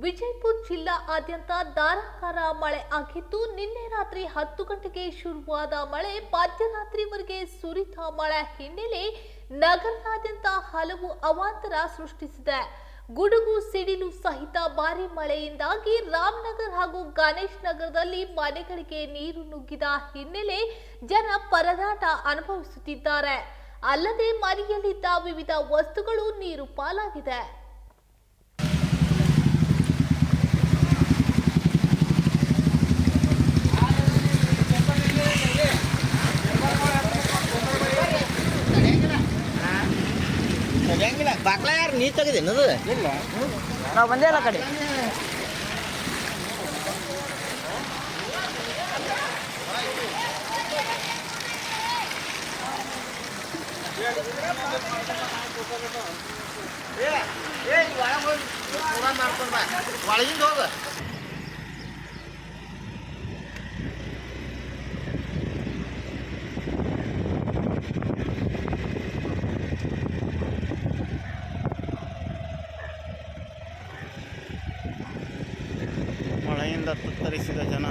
ವಿಜಯಪುರ ಜಿಲ್ಲಾದ್ಯಂತ ಧಾರಾಕಾರ ಮಳೆ ಆಗಿದ್ದು ನಿನ್ನೆ ರಾತ್ರಿ 10 ಗಂಟೆಗೆ ಶುರುವಾದ ಮಳೆ ಮಧ್ಯರಾತ್ರಿವರೆಗೆ ಸುರಿದ ಮಳೆ ಹಿನ್ನೆಲೆ ನಗರದಾದ್ಯಂತ ಹಲವು ಅವಾಂತರ ಸೃಷ್ಟಿಸಿದೆ. ಗುಡುಗು ಸಿಡಿಲು ಸಹಿತ ಭಾರಿ ಮಳೆಯಿಂದಾಗಿ ರಾಮನಗರ ಹಾಗೂ ಗಣೇಶ್ ನಗರದಲ್ಲಿ ಮನೆಗಳಿಗೆ ನೀರು ನುಗ್ಗಿದ ಹಿನ್ನೆಲೆ ಜನ ಪರದಾಟ ಅನುಭವಿಸುತ್ತಿದ್ದಾರೆ. ಅಲ್ಲದೆ ಮನೆಯಲ್ಲಿದ್ದ ವಿವಿಧ ವಸ್ತುಗಳು ನೀರು ಪಾಲಾಗಿದೆ. ಬಾಕ್ಲ ಯಾರು ನೀರು ತೆಗೆದೇನದು ಇಲ್ಲ ನಾವು ಬಂದೇ ಇಲ್ಲ ಕಡೆ ಮಾಡ್ಕೊಂಡು ಬಾ ಒಳಗಿಂದ ಹೋಗ. ಮಳೆಯಿಂದ ತತ್ತರಿಸಿದ ಜನ